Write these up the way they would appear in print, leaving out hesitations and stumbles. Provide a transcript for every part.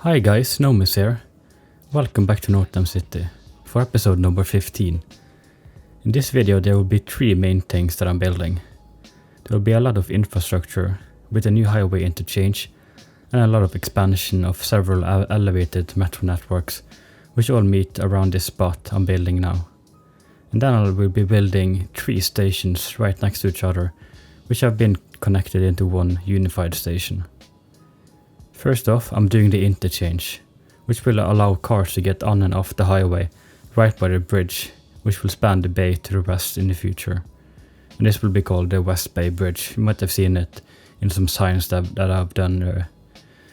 Hi guys, Nomis here. Welcome back to Northam City for episode number 15. In this video there will be three main things that I'm building. There will be a lot of infrastructure with a new highway interchange and a lot of expansion of several elevated metro networks which all meet around this spot I'm building now. And then I will be building three stations right next to each other which have been connected into one unified station. First off, I'm doing the interchange, which will allow cars to get on and off the highway right by the bridge, which will span the bay to the west in the future. And this will be called the West Bay Bridge. You might have seen it in some signs that I've done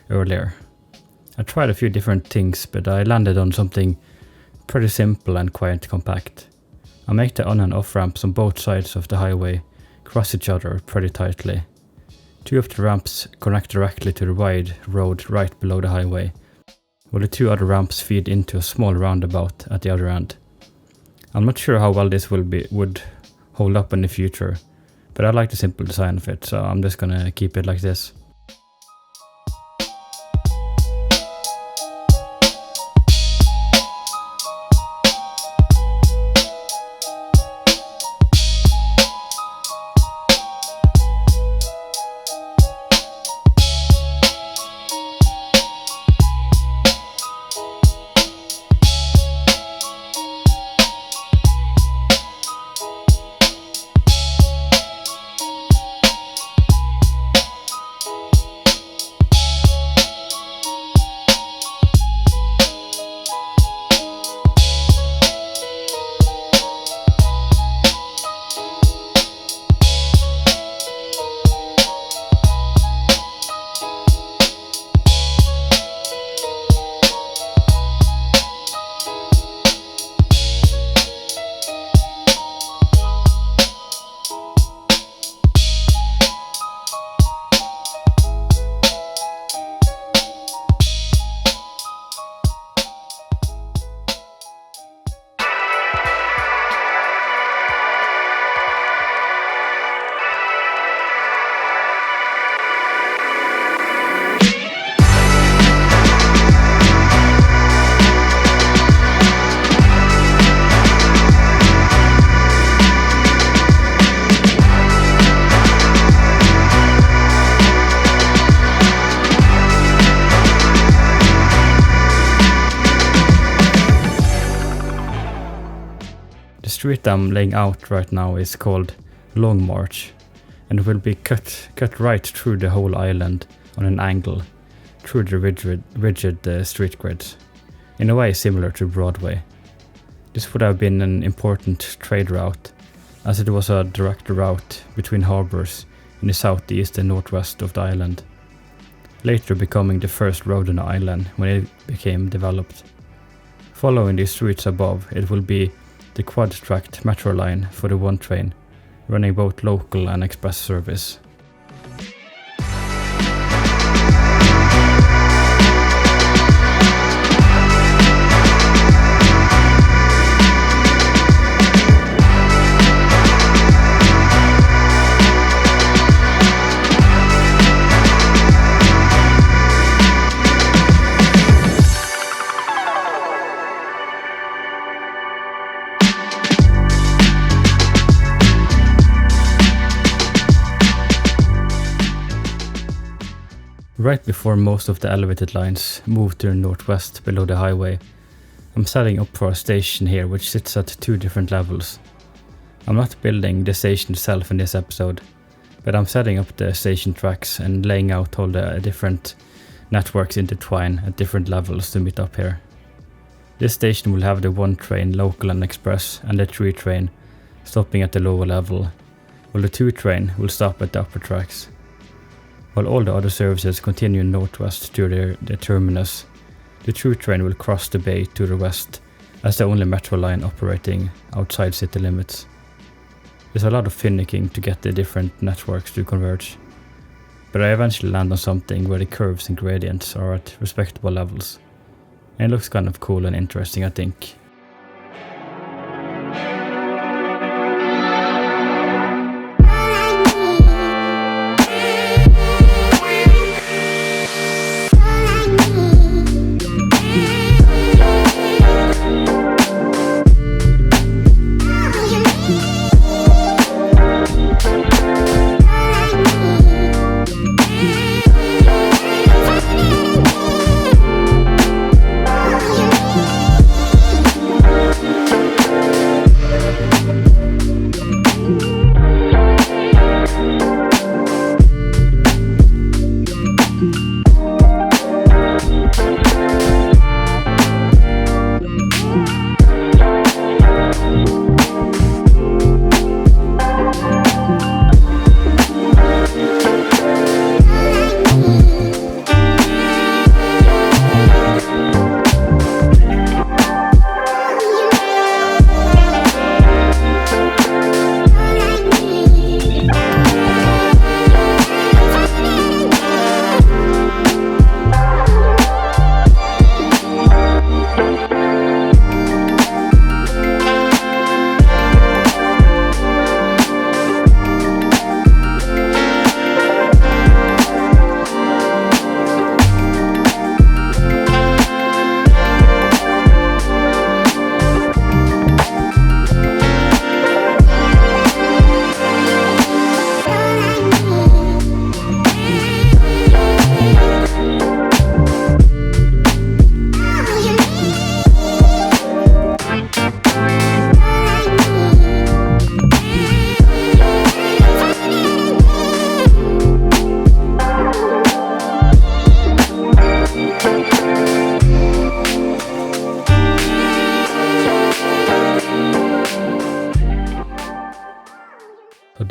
earlier. I tried a few different things, but I landed on something pretty simple and quite compact. I make the on and off ramps on both sides of the highway cross each other pretty tightly. Two of the ramps connect directly to the wide road right below the highway, while the two other ramps feed into a small roundabout at the other end. I'm not sure how well this would hold up in the future, but I like the simple design of it, so I'm just gonna keep it like this. The street I'm laying out right now is called Long March, and will be cut right through the whole island on an angle through the rigid street grids, in a way similar to Broadway. This would have been an important trade route, as it was a direct route between harbors in the southeast and northwest of the island, later becoming the first road on the island when it became developed. Following these streets above, it will be the quad-tracked metro line for the one train, running both local and express service. Right before most of the elevated lines move to the northwest below the highway, I'm setting up for a station here which sits at two different levels. I'm not building the station itself in this episode, but I'm setting up the station tracks and laying out all the different networks intertwine at different levels to meet up here. This station will have the one train local and express and the three train stopping at the lower level, while the two train will stop at the upper tracks. While all the other services continue northwest to the terminus, the through train will cross the bay to the west as the only metro line operating outside city limits. There's a lot of finicking to get the different networks to converge, but I eventually land on something where the curves and gradients are at respectable levels, and it looks kind of cool and interesting, I think.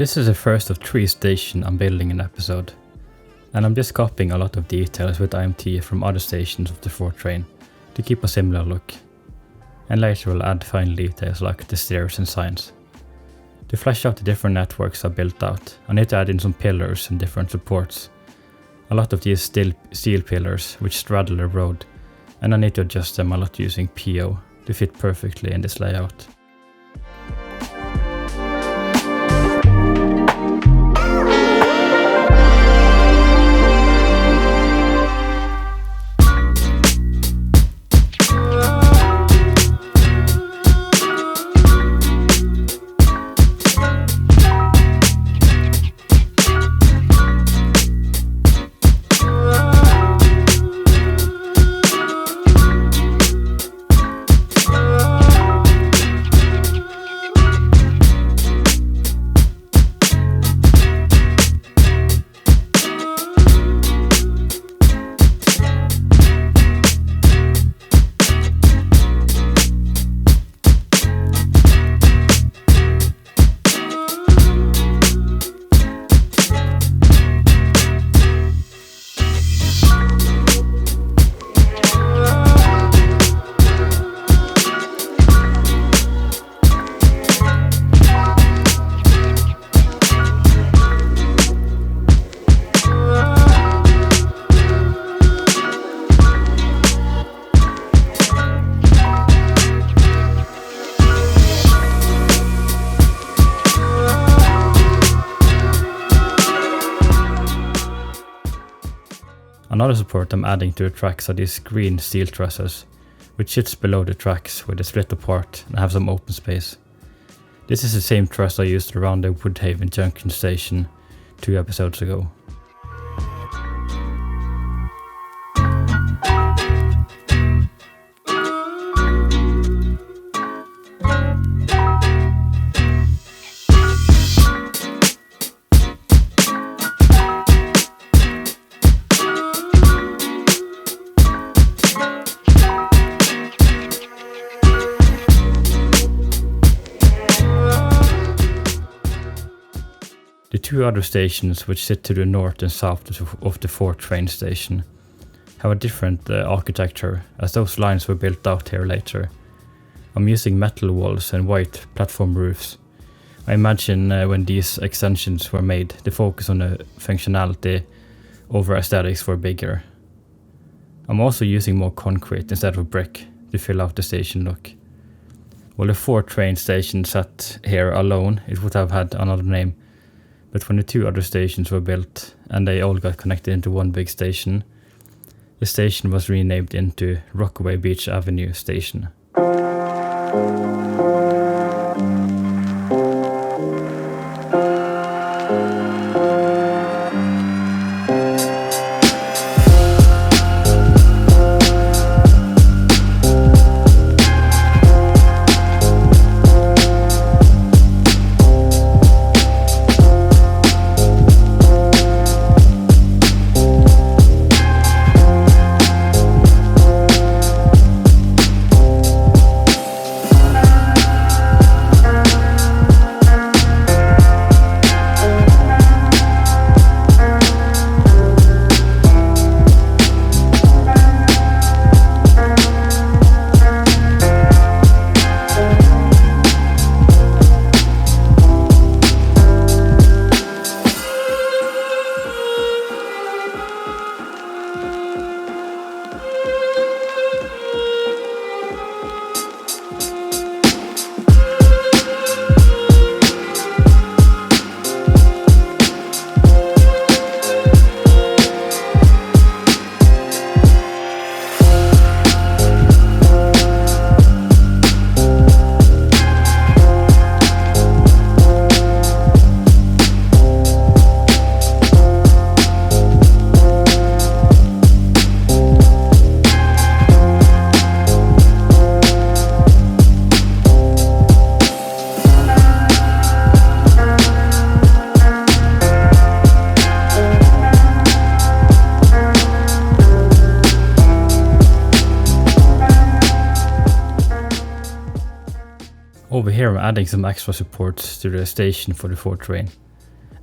This is the first of 3 stations I'm building in the episode, and I'm just copying a lot of details with IMT from other stations of the 4th train to keep a similar look, and later we'll add final details like the stairs and signs. To flesh out the different networks I built out, I need to add in some pillars and different supports. A lot of these steel pillars which straddle the road, and I need to adjust them a lot using PO to fit perfectly in this layout. Another support I'm adding to the tracks are these green steel trusses, which sits below the tracks where they split apart and have some open space. This is the same truss I used around the Woodhaven Junction station 2 episodes ago. The 2 other stations, which sit to the north and south of the 4th train station, have a different architecture, as those lines were built out here later. I'm using metal walls and white platform roofs. I imagine when these extensions were made, the focus on the functionality over aesthetics were bigger. I'm also using more concrete instead of brick to fill out the station look. While the 4th train station sat here alone, it would have had another name. But when the 2 other stations were built and they all got connected into one big station, the station was renamed into Rockaway Beach Avenue Station. Over here I'm adding some extra supports to the station for the 4th train.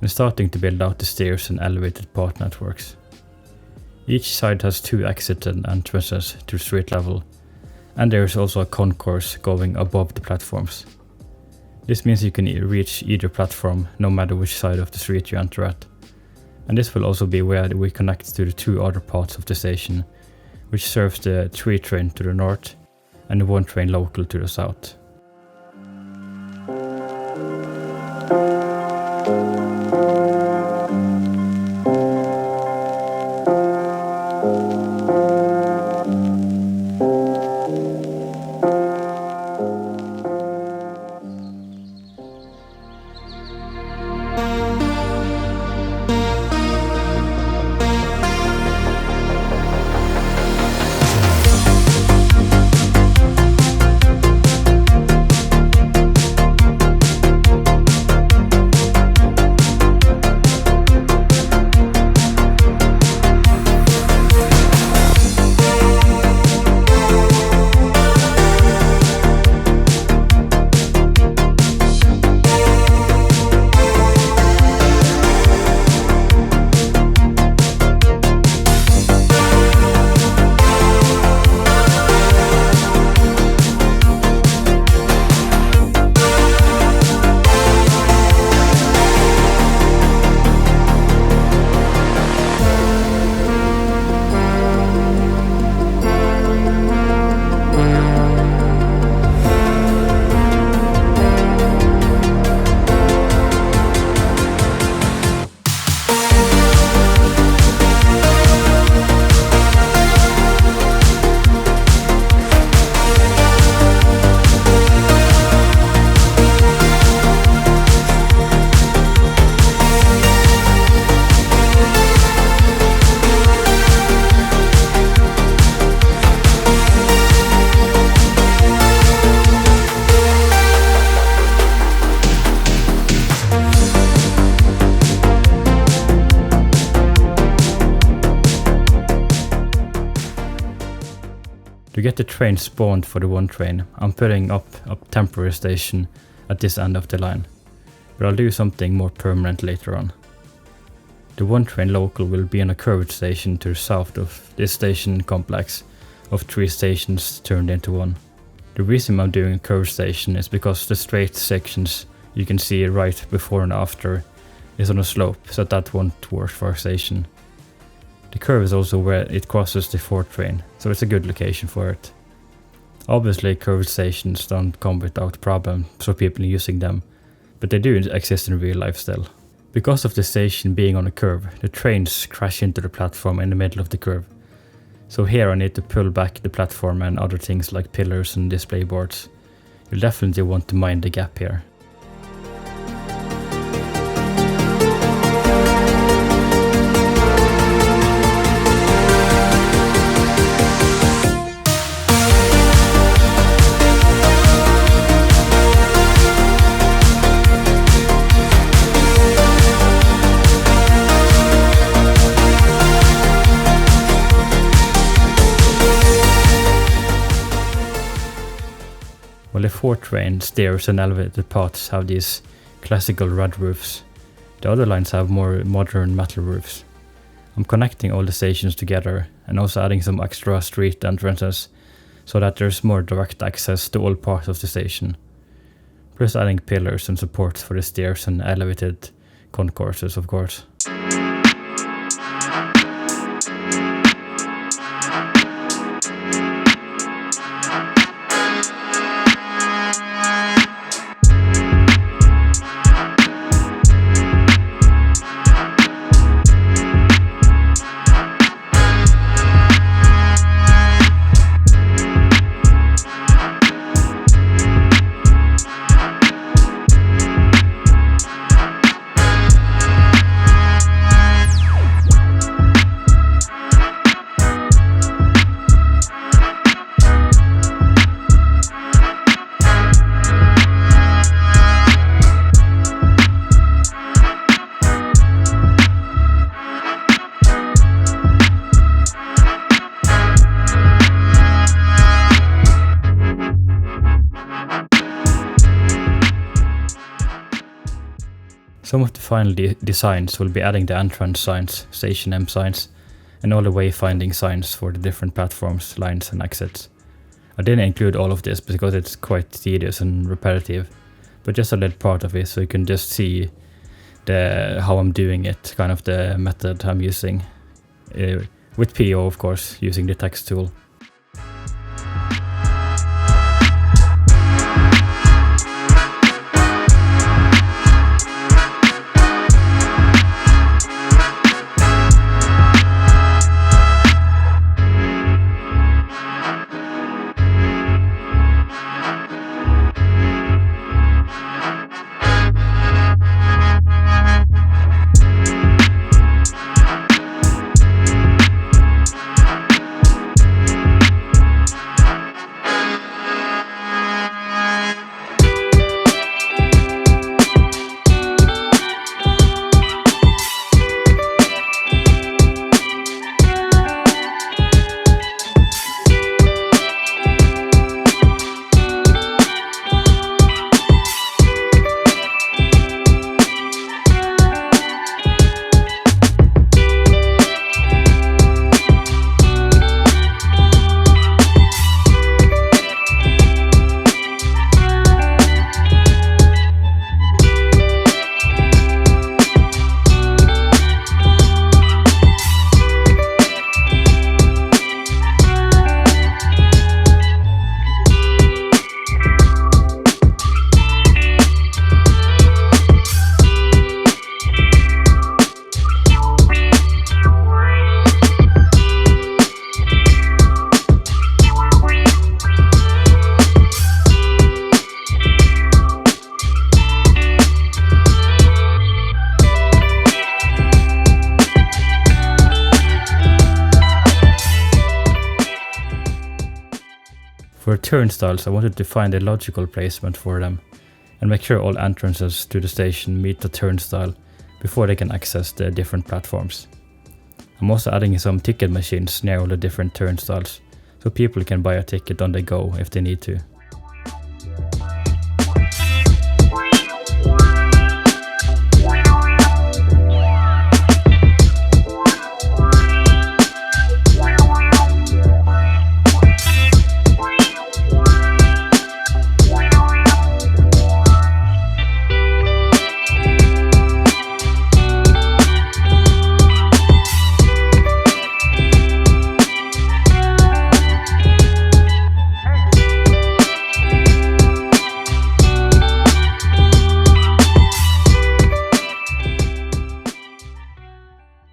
and starting to build out the stairs and elevated path networks. Each side has 2 exits and entrances to street level, and there is also a concourse going above the platforms. This means you can reach either platform no matter which side of the street you enter at. And this will also be where we connect to the 2 other parts of the station, which serves the 3 train to the north and the 1 train local to the south. To get the train spawned for the 1 train, I'm putting up a temporary station at this end of the line, but I'll do something more permanent later on. The 1 train local will be on a curved station to the south of this station complex of 3 stations turned into 1. The reason I'm doing a curved station is because the straight sections you can see right before and after is on a slope, so that won't work for our station. The curve is also where it crosses the 4th train, so it's a good location for it. Obviously curved stations don't come without problems for people using them, but they do exist in real life still. Because of the station being on a curve, the trains crash into the platform in the middle of the curve. So here I need to pull back the platform and other things like pillars and display boards. You'll definitely want to mind the gap here. While the 4th train, stairs and elevated paths have these classical red roofs, the other lines have more modern metal roofs. I'm connecting all the stations together and also adding some extra street entrances so that there's more direct access to all parts of the station. Plus adding pillars and supports for the stairs and elevated concourses, of course. Some of the final designs will be adding the entrance signs, station M signs, and all the wayfinding signs for the different platforms, lines and exits. I didn't include all of this because it's quite tedious and repetitive, but just a little part of it so you can just see how I'm doing it, kind of the method I'm using. With PO, of course, using the text tool. For turnstiles, I wanted to find a logical placement for them and make sure all entrances to the station meet the turnstile before they can access the different platforms. I'm also adding some ticket machines near all the different turnstiles so people can buy a ticket on the go if they need to.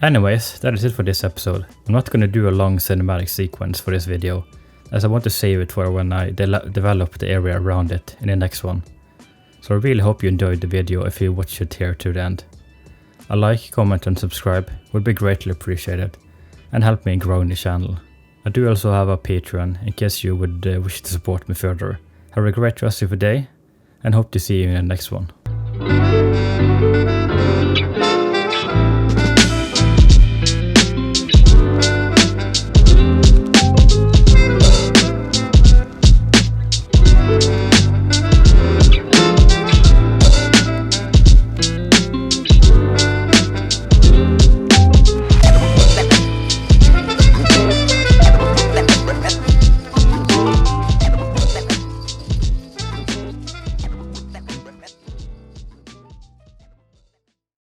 Anyways, that is it for this episode. I'm not gonna do a long cinematic sequence for this video, as I want to save it for when I develop the area around it in the next one. So I really hope you enjoyed the video if you watched it here to the end. A like, comment and subscribe would be greatly appreciated and help me grow in the channel. I do also have a Patreon in case you would wish to support me further. Have a great rest of your day and hope to see you in the next one.